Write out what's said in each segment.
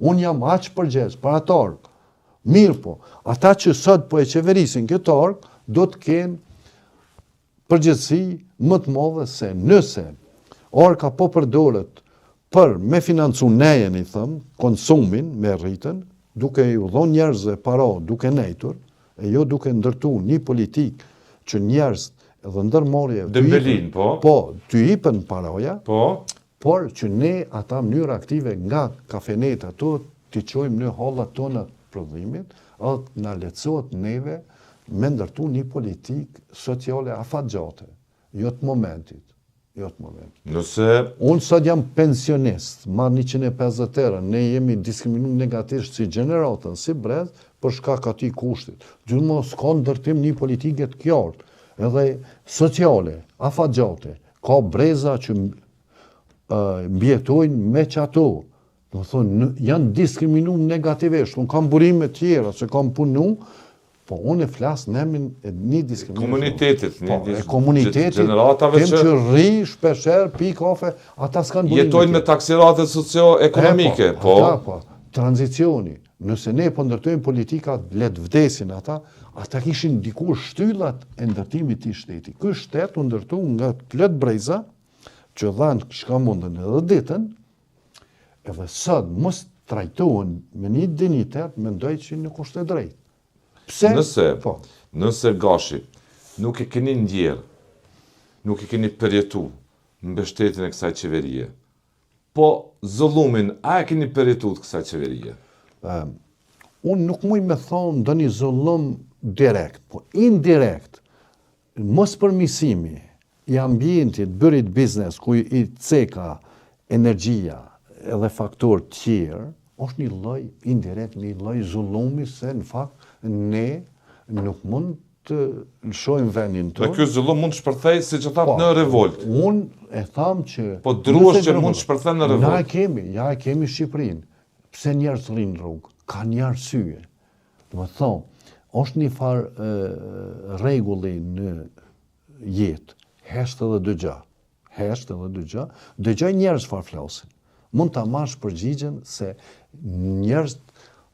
Unë jam aq përgjegjës për atë org. Mirë po, ata që sot po e qeverisin këtë org, do të kenë përgjegjësi më të madhe se nëse orga po përdoret për me financu nejen, i thëm, konsumin me rritën, duke ju dhënë njerëzve para, duke nejtur, e jo duke ndërtu një politik që njerëz edhe ndërmarrje Dembelin, t'y hipen paraja, por që ne ata mënyrë aktive nga kafenet ato t'i çojmë në hallat tona të prodhimit, edhe na lehtësohet neve me ndërtu një politikë sociale afatgjate, jo të momentit. Unë sot jam pensionist, marr 150 euro, ne jemi diskriminuar negativisht si gjeneratën, si brez, për shkak atij kushtit. Gjithmonë s'ka ndërtim një politike të qartë, edhe sociale, afatgjate. Ka breza që mbjetojnë me çato. Do thonë, janë diskriminuar negativisht. Unë kam burime tjera që kam punu, po unë e flas në emrin e një diskriminacioni. Komunitetit, gjeneratave që rri shpeshherë, pi kafe, ata s'kan burime. Jetojnë me taksiratet socio-ekonomike, tranzicioni. Nëse ne po ndërtojmë politikat, let vdesin ata kishin dikur shtyllat e ndërtimit të shtetit. Ky shtet u ndërtu nga plot breza, që dhanë çka mundën edhe ditën, edhe sot mos trajtohen me një dignitet, mendoj që nuk është e drejtë. Pse? Nëse gashi nuk e keni ndjerë, nuk e keni përjetu në mbështetjen e kësaj qeverie, po zullumin, a e keni përjetu të kësaj qeverie? Unë nuk muj me thonë ndonjë zullum direkt, po indirekt, mos përmisimi i ambientit, bërit biznes, ku i ceka energjia edhe faktor tjerë, është një lloj indirekt, një lloj zullumi, se në fakt ne nuk mund të lëshojmë vendin tonë. Dhe ky zullum mund të shpërthej, siç e thatë, në revolt. Unë e tham që... Po druash që mund të shpërthej në revolt. Ja e kemi Shqipërinë. Pse njerëz rrinë rrugë? Ka një arsye. Do të thonë, është një farë rregulli në jetë. Hesht edhe dëgja. Dëgjoj njerëz farë flasin. Mund ta marrësh përgjigjen se njerëz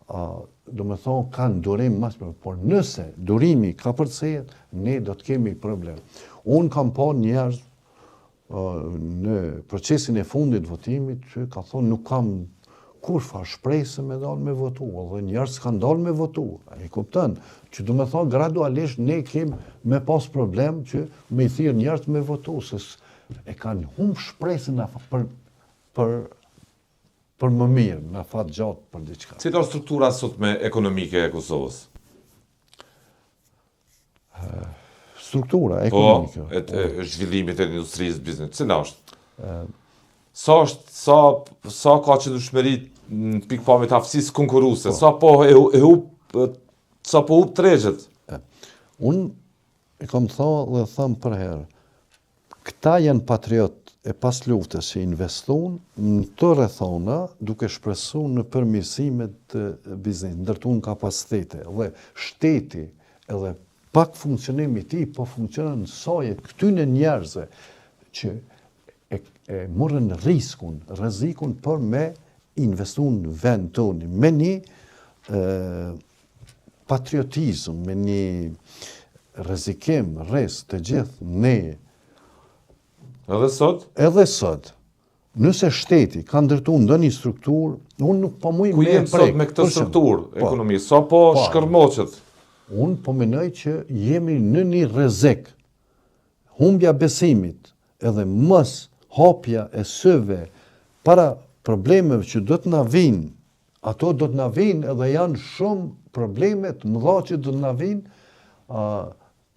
do me thonë kanë durim mas për, por nëse durimi ka përcejet, ne do të kemi problem. Unë kam pa njerëz në procesin e fundit votimit që ka thonë nuk kam kur fa shpresë me dalë me votu, dhe njerëz kanë dalë me votu. E kupton që do me thonë gradualisht ne kemi me pas problem që me i thirr njerëz me votu, se e kanë humb shpresën për më mirë, në fat gjatë për diçka. Cila është struktura sot me ekonomike e Kosovës? Struktura ekonomike? Po, zhvillimit e industrisë, biznes, cila është? Sa ka qëndrueshmëri në pikpamje të aftësisë konkurruese? Sa po hub tregjet? Unë e kam thënë dhe them për herë, këta janë patriot e pas luftës që investuan në të rrethona duke shpresuar në përmirësimet të biznesit, ndërtuan kapacitete dhe shteti edhe pak funksionimi i tij po funksionon sojë këtyne njerëzve që e morën rrezikun për me investuar në vend tonë me një patriotizëm, me një rrezikim rreth të gjithë ne. Edhe sot? Edhe sot. Nëse shteti ka ndërtuar ndonjë strukturë, unë nuk po muj me ku jemi sot me këtë strukturë ekonomisë? Sa po shkërmoqet? Unë po mendoj që jemi në një rrezik. Humbja besimit edhe mos hapja e syve para problemeve që do të na vinë. Ato do të na vinë edhe janë shumë probleme të mëdha që do të na vinë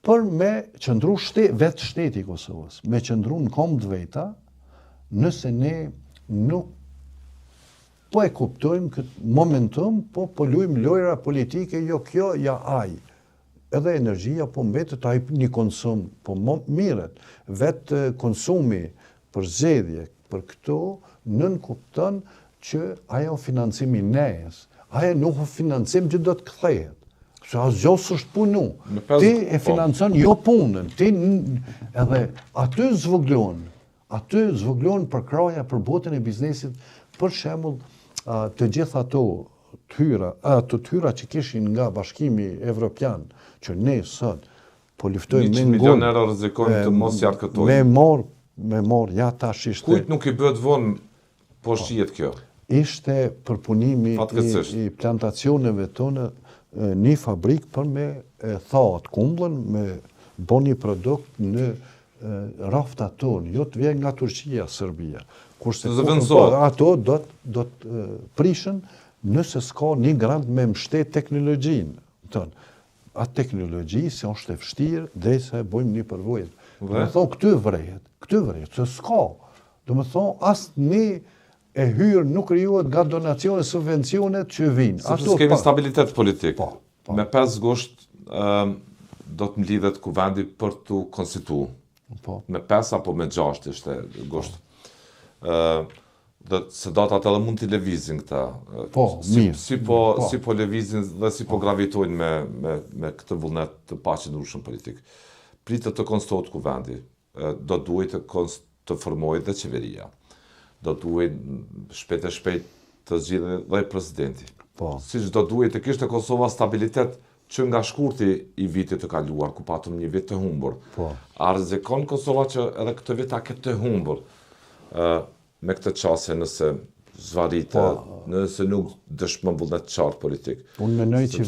për me qëndru vetë shteti i Kosovës, me qëndru në kombë të veta, nëse ne nuk po e kuptojmë këtë momentum, po luajmë lojra politike, jo kjo, ja aj. Edhe energjia po mbetet ai një konsum, po mirët. Vetë konsumi për zgjedhje, për këto, nën kupton që ajo financimi nejes, ajo nuk është financim që do të kthehet. Se asgjë s'është punu. Ti e financon jo punën, ti edhe aty zvoglohen për kraja, për botën e biznesit, për shembull të gjitha ato tyra që kishin nga Bashkimi Evropian, që ne sot po luftojmë 100 milion euro rrezikojmë të mos jarkëtojmë. Me mor, ja tash ishte. Kujt nuk I bëhet vonë, po shihet kjo. Ishte përpunimi I plantacioneve tonë një fabrikë për me thaat kumblën, me bo një produkt në rafta tonë, jo të vjen nga Turqia, Serbia. Kurse ato do të prishën nëse s'ka një grant me mshtet teknologjinë. Atë teknologji se është e vështirë dhe se bojmë një përvojë. Do më thonë këtë vret, se s'ka. Do më thonë asë një e hyrë nuk krijohet nga donacione, subvencionet që vinë. Sepse kemi stabilitet politik. Me 5 gusht do të mlidhet kuvendi për të konstituu. Me 5 apo me 6 ishte gusht. Se datat edhe mund t'i levizin këta. Si po levizin dhe si po gravitojnë me këtë vullnet të paqëndrueshëm politik. Pritet të konstituohet kuvendi. Do duhet të formohet dhe qeveria. Do duhet shpejt e shpejt të zgjidhet dhe presidenti. Siç do duhet të kishte Kosova stabilitet që nga shkurti I vitit të kaluar, ku patëm një vit të humbur. A rrezikon Kosova që edhe këtë vit ta ketë të humbur? Me këtë qasje nëse zvaritet, nëse nuk dëshmon vullnet qartë politik. Unë menoj që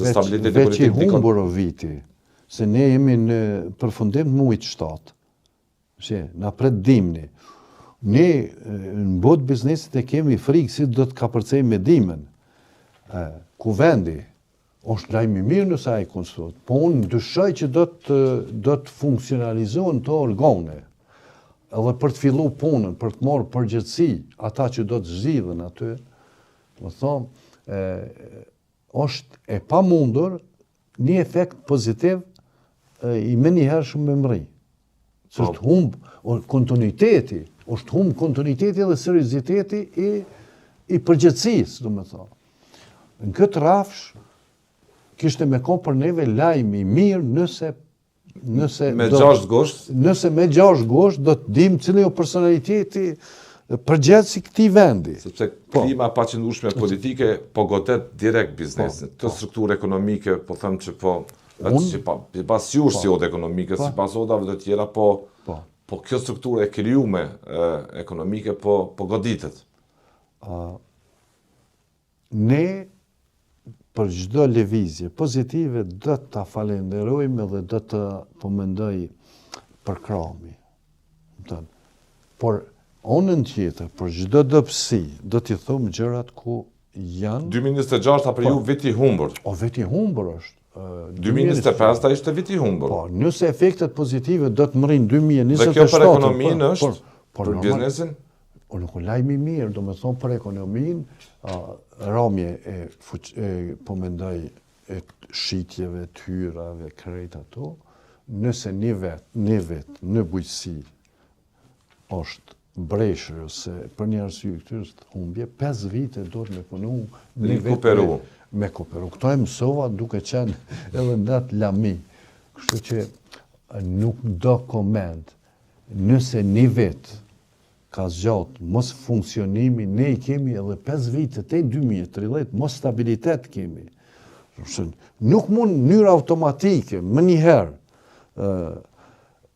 veç I humbur o viti, se ne jemi në përfundim mujt 7. Na pret dimni. Ne në botë biznesit e kemi frikë si do të kapërcej me dimën. Kuvendi, është lajmi mirë nëse ai konstituohet, po unë dyshoj që do të funksionalizohen të organe, edhe për të fillu punën, për të marrë përgjegjësi ata që do të zgjidhen aty, më thonë, është e pamundur një efekt pozitiv I menjëhershëm me mri. Se është humb kontinuiteti, dhe serioziteti I përgjegjësisë, do më thonë. Në këtë rafsh, kishte me kon për neve lajmi mirë nëse me 6 gusht. Nëse me 6 gusht do të dim cili o personaliteti përgjegjës I këtij vendi. Sepse klima e paqëndrueshme politike po godet direkt biznesin. Të strukturë ekonomike, po them që sipas jush si odë ekonomike, sipas odave të tjera, po kjo strukturë e krijuame ekonomike po goditet. Ne për çdo lëvizje pozitive do ta falenderojmë dhe do të pomendoj për krahmi. Por onën tjetër, për çdo dobësi, do t'i them gjërat ku janë. 2026 për ju viti I humbur. Viti I humbur është. 2025 ishte viti I humbur. Nëse efektet pozitive do të mrinë 2027. Dhe kjo për ekonominë është, për biznesin? Nuk lajmi mirë, do me thonë për ekonominë, ramje po mendoj shitjeve, tyrave, krejt ato, nëse një vet, në bujqësi, është breshër, ose për një arsye këtyre është humbje, 5 vite do të me punu me kooperu. Këto e mësova duke qenë edhe ndatë lami. Kështu që nuk do koment, nëse një vet ka zgjatë mos funksionimi, ne I kemi edhe 5 vite, te 2030, mos stabilitet kemi. Nuk mund mënyrë automatike, më njëherë,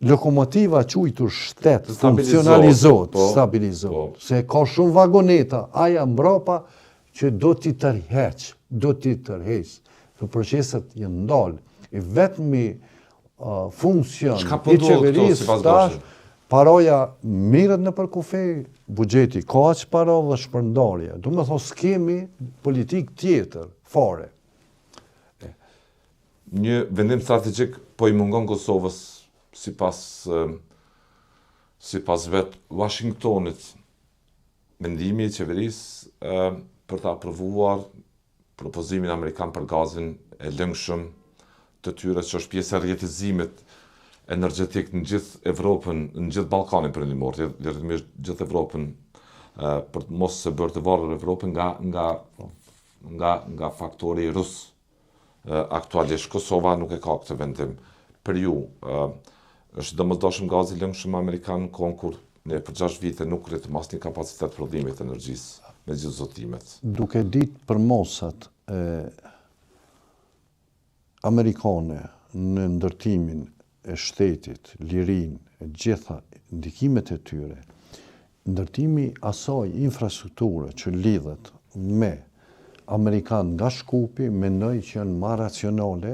lokomotiva quajtur shtet funksionalizohet, stabilizohet. Se ka shumë vagoneta, aja mbrapa që do t'i tërheq, të proceset janë ndalë. I vetëmi funksion I qeverisë tash, paroja mirët në përkufe, buxheti ka aq para dhe shpërndarje. Do me thonë s'kemi politik tjetër, fare. Një vendim strategjik po I mungon Kosovës sipas vet Washingtonit, mendimi I qeverisë për të aprovuar propozimin amerikan për gazin e lëngshëm të tyre që është pjesë e rjetëzimit energjetik në gjithë Evropën, në gjithë Ballkanin perëndimor, rrjedhimisht gjithë Evropën, për të mos se bërë të varur Evropën nga faktori rus. Aktualisht Kosova nuk e ka këtë vendim. Për ju, është domosdoshëm gazi lëngshëm amerikan në kohën kur ne për 6 vite nuk rritëm asnjë kapacitet prodhimit të energjisë. me gjithë zotimet. Duke ditë për mosat amerikane në ndërtimin e shtetit, lirin, e gjitha ndikimet e tyre, ndërtimi asaj infrastrukture që lidhet me Amerikan nga Shkupi, mendoj që janë ma racionale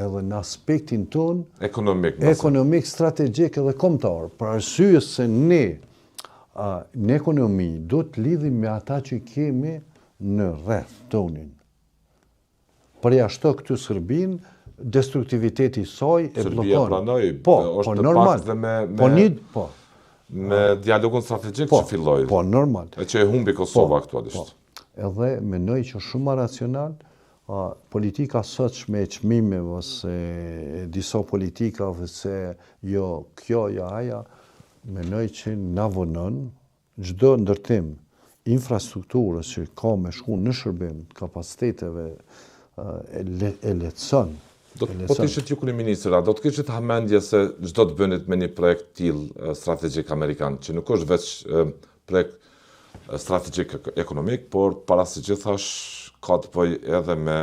edhe në aspektin ton ekonomik, strategjik edhe kombëtar, për arsye se ne në ekonomi do të lidhim me ata që kemi në rreth tonin. Përjashto këtu Sërbin, destruktiviteti saj e blokon. Serbia pranoi, është në pakt dhe me dialogun strategjik që filloi. Po, normal. E që e humbi Kosova aktualisht. Edhe mendoj që shumë racional, politika sotshme e çmimeve ose disa politikave se jo kjo, jo aja, mendoj që na vonon çdo ndërtim infrastrukturës që ka me shku në shërbim kapaciteteve e lehtëson. Po të ishit ju kryeministra, do të kishit hamendje se çdo të bënit me një projekt tillë strategjik amerikan, që nuk është veç projekt strategjik ekonomik, por para së gjithash ka të bëj edhe me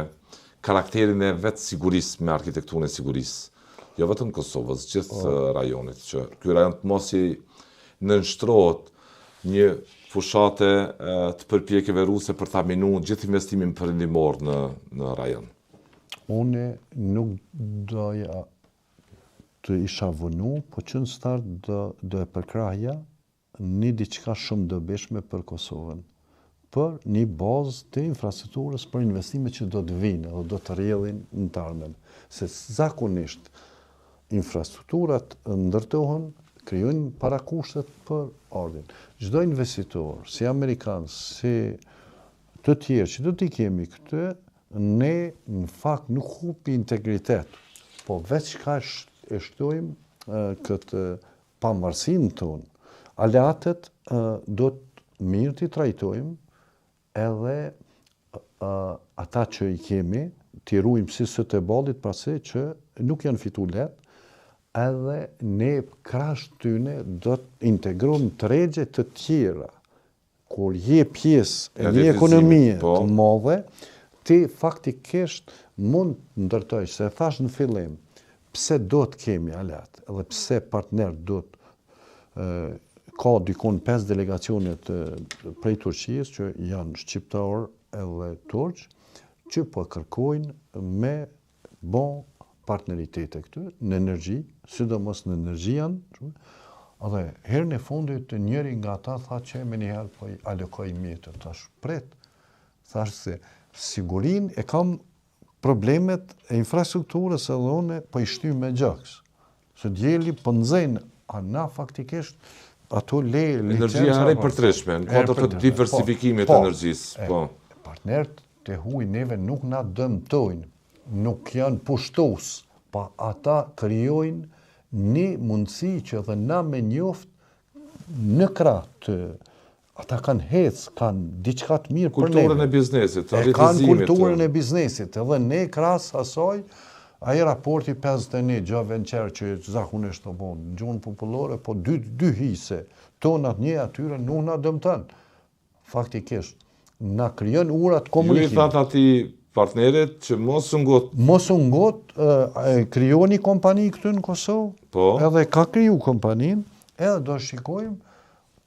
karakterin e vetë sigurisë, me arkitekturën e sigurisë. Jo vetëm Kosovës, gjithë rajonit, që ky rajon të mos i nënshtrohet një fushate të përpjekjeve ruse për ta minuar gjithë investimin perëndimor në rajon. Unë nuk doja të isha vënu, po që në start do e përkrahja një diçka shumë dobishme për Kosovën, për një bazë të infrastrukturës për investime që do të vinë dhe do të rrjedhin në të ardhmen. Se zakonisht infrastrukturat ndërtohen, krijojnë parakushtet për ardhin. Çdo investitor, si amerikan, si të tjerë që do t'i kemi këtë, ne në fakt nuk hupi integritet, po veç ka e shtojmë këtë pavarësinë tonë. Aleatët do të mirë t'i trajtojmë edhe ata që i kemi, t'i ruajmë si së të ballit pasi që nuk janë fitu letë, edhe ne krahas tyne do të integrojmë tregje të tjera, kur je pjesë e një ekonomie të madhe, ti faktikisht mund të ndërtojsh, se thash në fillim, pse do të kemi aleat, edhe pse partner do të ka dikon 5 delegacionet prej Turqisë që janë shqiptar edhe turq, që po kërkojnë me bon partneritete këtu në energji, sidomos në energjian, edhe herën e fundit njëri nga ata tha që me njëherë po i alokoj mjetër, tash pret, thash se sigurin e kam problemet e infrastrukturës edhe une po i shty me gjaks. Se djeli po nxejnë, a na faktikisht ato energjia e përtreshme, në kuadër të diversifikimit të energjisë. Partnerët të huaj neve nuk na dëmtojnë, nuk janë pushtues, pa ata krijojnë një mundësi që edhe na me njoft në krah të ata kanë hec, kanë diçka të mirë për neve. Kulturën e biznesit, kanë kulturën e biznesit, edhe ne krahas asaj, ai raporti 51 Joint Venture që zakonisht të bon, në gjuhën popullore, po dy hise, tonat një atyre nuk na dëmton. Faktikisht, na krijon urat komunikimi. Ju i thatë ati partnerit që mos u ngot. Mos u ngot, krijoni kompani këtu në Kosovë, edhe ka kriju kompaninë, edhe do shikojmë,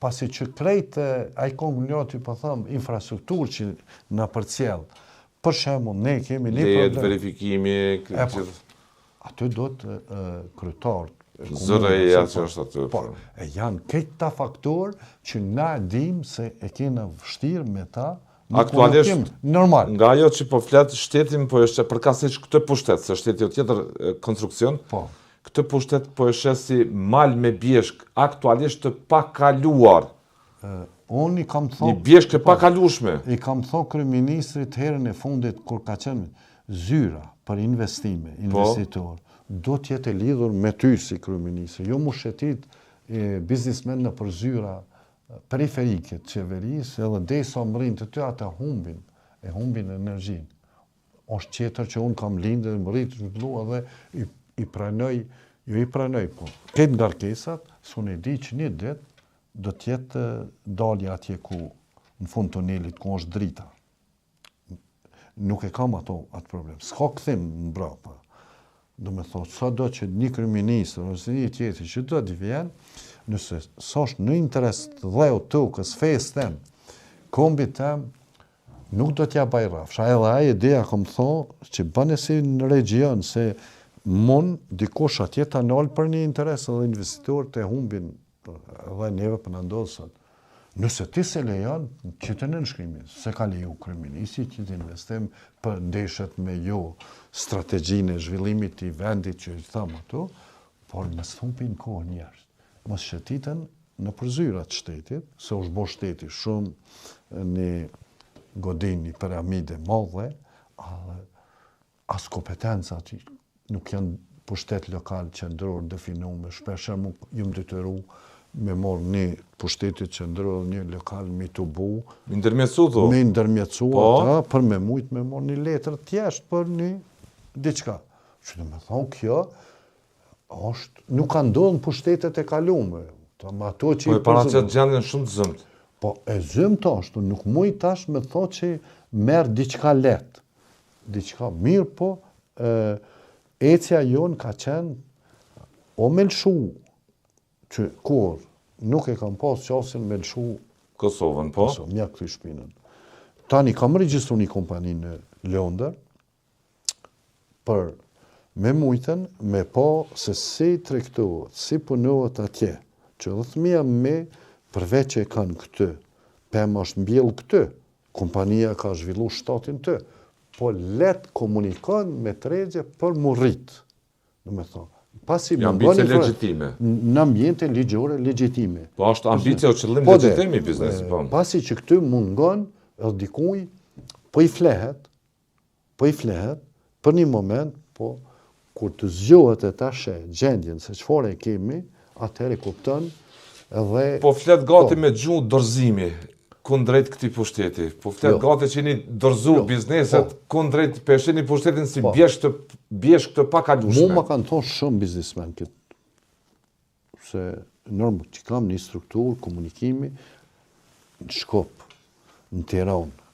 pasi që krejt ai konglomeratë po them infrastrukturë që na përcjell. Për shembull, ne kemi një problem. Verifikimi, aty do të kryetarët. Zëreja që është aty. Po, janë këta faktorë që na dim se e kena vështirë me ta. Aktualisht, normal. Nga ajo që po flet shtetin, po është përkatësisht këtë pushtet, se shteti o tjetër konstruksion, këtë pushtet po është si mal me bjeshk, aktualisht të pakaluar. Unë i kam thonë... Një bjeshk e pakalueshme. I kam thonë kryeministrit herën e fundit, kur ka qenë zyra për investime, investitor, do t'jetë lidhur me ty si kryeministri, jo mu shetit biznismen në për zyra periferike të qeverisë, edhe dhe sa më rrinë të ty ata humbin energjin. Është qetër që unë kam lindë, më rritë të zhvillu edhe i pranoj, po. Këtë ngarkesat, s'unë e di që një ditë, do t'jetë dalja atje ku në fund tunelit ku është drita. Nuk e kam atë problem. S'ka kthim mbrapa. Do me thotë, sa do që një kryeministër ose një tjetër që do t'i vjen, nëse s'është në interes të dheu tukës, fejës tem, kombit tem, nuk do t'ja baj rafsha. Edhe ajo ideja kom thonë që bane si në region, se mund dikush atje ta nol për një interes edhe investitor të humbin edhe neve për në ndodhë sot. Nëse ti se lejon, që të nënshkrimi, se ka leju kryeministi që të investim për ndeshet me jo strategjinë e zhvillimit i vendit që i thamë ato, por mos thumpin kohë njerëz. Mos shëtiten në përzyrat shtetit, se është bo shteti shumë një godin, një piramide madhe, as kompetenca që nuk janë pushtet lokal qendror definuar, shpesh mu jam detyru me morë një pushtetit qendror, një lokal me të bu. Me ndërmjetësu ata, për me mujt me morë një letër tjesht për një diçka. Që dhe me thonë, kjo është, nuk ka ndodhë në pushtetet e kalume. Po e paraqet gjendjen shumë të zëmt. Po e zëmt ashtu, nuk muj tash me thonë që merë diçka letë. Diçka mirë, po ecja jonë ka qenë o me lëshu, që kur nuk e kam pas qasin me lëshu Kosovën, po? Kosovë, mja këtu i shpinën. Tani kam regjistru një kompani në Londër për me mujten, me po se si trektohet, si punohet atje, që dhe thëmija me përveç që e kanë këtë, pëmë është mbjellë këtë, kompania ka zhvillu shtatin të, po let komunikon me tregje për mu rritë. Në me thonë, Në ambicie legjitime. Në ambiente ligjore legjitime. Po është ambicie o qëllim legjitimi i biznesi, po. Pasi që këtë mungon, edhe dikuj, po i flehet, për një moment, po, kur të zgjohet e tashe gjendjen se çfarë kemi, atëherë kupton edhe... Po flet gati me gjuhë dorëzimi, kundrejt këtij pushteti. Po flet gati që jeni dorëzu bizneset kundrejt pesheni pushtetin si bjesh këtë pakalueshme. Mu ma kanë thonë shumë biznismen këtë. Se normë që kam një strukturë komunikimi në Shkop, në Tiranë,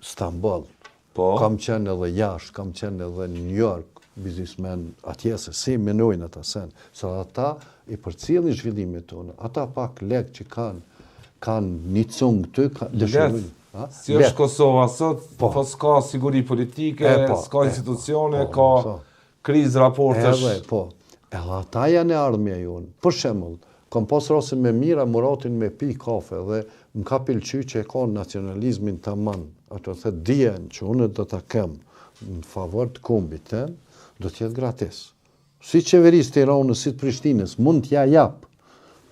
Stamboll. Kam qenë edhe jashtë, kam qenë edhe në New York, biznismen atje se si menojnë ata sen. Se ata i përcjellin zhvillimet tonë. Ata pak lek që kanë një cungë të dëshirojnë. Si është Kosova sot, po s'ka siguri politike, s'ka institucione, ka krizë raportesh. Edhe ata janë e ardhmja jonë. Për shembull, kam pas raste me mira Muratin me pi kafe dhe më ka pëlqy që e ka nacionalizmin tamam. Ato the dijen që unë do ta kem në favor të kombit tem, do të jetë gratis. Si qeverisë Tiranës, si të Prishtinës, mund t'ja jap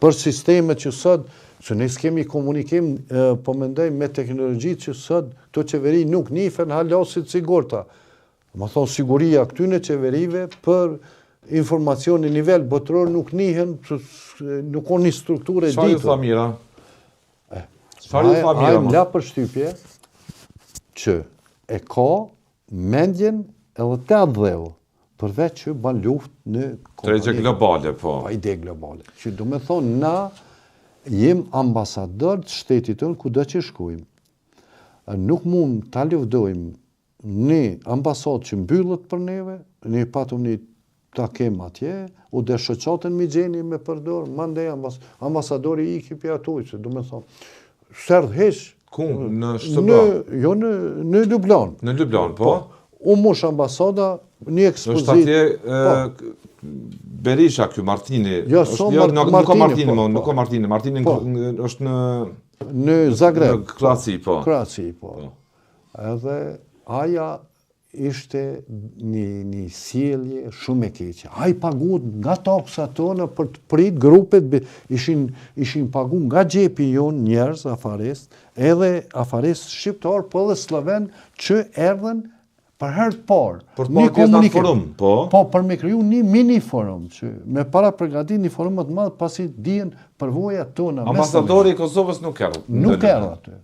për sistemet që sot, që ne s'kemi komunikim, po mendoj me teknologjitë që sot këto qeveri nuk nifen halasit sigurta. Ma thonë siguria këtyne qeverive për informacion në nivel botëror nuk nihen, nuk o një strukturë e ditur. Çfarë ju tha Mira? Çfarë ju tha Mira? Ai më la përshtypje që e ka mendjen edhe të adheu, përveç që ban luftë në tregje globale, po. Ide globale. Që du me thonë, na jem ambasador të shtetit tonë ku do që shkojmë. Nuk mund ta luftojmë një ambasadë që mbyllët për neve, ne patëm një takim atje, u dhe shoqatën mi gjeni me përdor, mandej ambasadori i kipi atoj, që du me thonë, sërdh heq. Ku? Në SBA? Jo, në Ljubljan. Në Ljubljan, po? U mush ambasada, një ekspozit. Është atje Berisha, kjo Martini. Jo, nuk ka Martini, nuk ka Martini. Martini është në Zagreb. Në Kroaci, po. Kroaci, po. Edhe aja ishte një sjellje shumë e keqe. Ai paguat nga taksat tona për të prit grupet, ishin paguar nga xhepi jon njerëz afares, edhe afares shqiptar, po edhe sloven që erdhen për herë të parë. Për të marrë pjesë në forum, po? Po, për me kriju një mini forum, që me para përgatit një forum më të madh, pasi dihen përvojat tona. Ambasadori i Kosovës nuk erdhi. Nuk erdhi aty.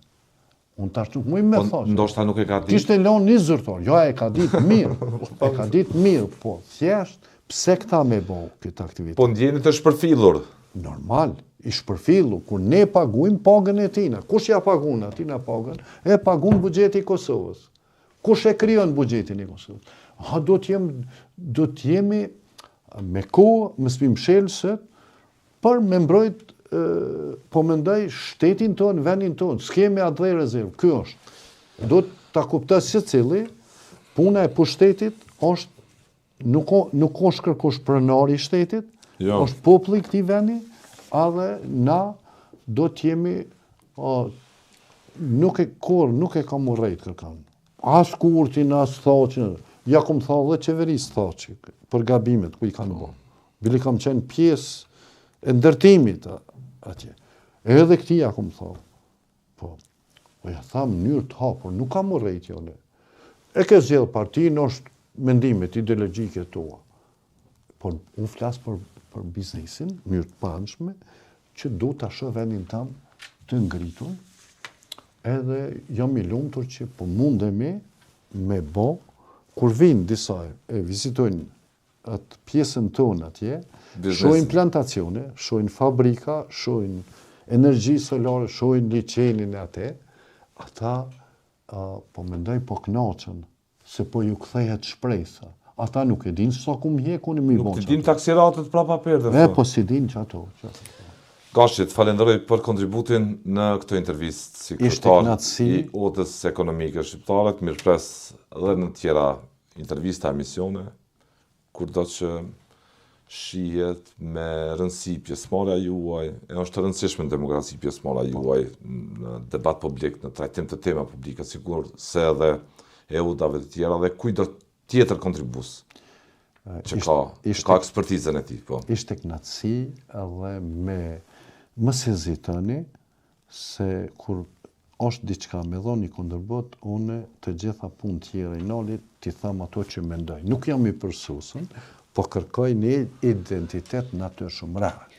Unë tash nuk muj me thosh. Ndoshta nuk e ka ditë. Kishte lënë një zyrtar. Jo, e ka ditë mirë. E ka ditë mirë, po thjesht pse këta me bëu këtë aktivitet. Po ndjeni të shpërfillur. Normal. i shpërfillu, kur ne paguim pagën e tina. Kush ja pagun atina pagën? E pagun buxheti i Kosovës. Kush e krijon buxhetin e Kosovës? Do t'jemi me kohë, më s'mi mshelësët, për me mbrojt, po mendoj, shtetin tonë, vendin tonë, s'kemi atë dhe rezervë. Ky është. Do t'a kuptoj se cili, puna e pushtetit është, nuk është kërkush pronari i shtetit, është populli i këtij vendi, edhe na do t'jemi, nuk e kam urrejt kërkan. As Kurtin, as Thaçi, ja kom tha dhe qeverisë Thaçi, për gabimet ku i kanë bërë. Bili kam qenë pjesë e ndërtimit atje. Edhe këti ja kom tha. Po ja tha mënyrë të hapur, nuk kam urrejt jone. E ke zgjedh partinë, është mendimet ideologjike tua. Por unë flas për biznesin, mënyrë të pandshme, që du ta shoh vendin tam të ngritur, edhe jam i lumtur që po mundemi me bo, kur vinë disa e vizitojnë atë pjesën tonë atje, shohin plantacione, shohin fabrika, shohin energji solare, shohin liçenin e atë, ata po mendoj po kënaqen se po ju kthehet shpresa. Ata nuk e dinë sa ku mjek unë më i bon. Nuk e dinë taksiratët prapa perde. Po si dinë që ato. Gashi, të falenderoj për kontributin në këtë intervistë si kryetar i Odës Ekonomike Shqiptare, mirëpres edhe në tjera intervista, emisione, kur do që shihet me rëndësi pjesëmarrja juaj, e është rëndësishme në demokraci pjesëmarrja juaj në debat publik, në trajtim të tema publike, sigur se edhe EUDA-ve të tjera dhe kujdo tjetër kontribus që ka ekspertizën e tij. Ishte kënaqësi edhe mos hezitoni se kur është diçka me dhoni kundërbot, unë të gjitha punë tjera i nalit t'i tham ato që mendoj. Nuk jam i përsusën, po kërkoj një identitet natyrshëm rrallë.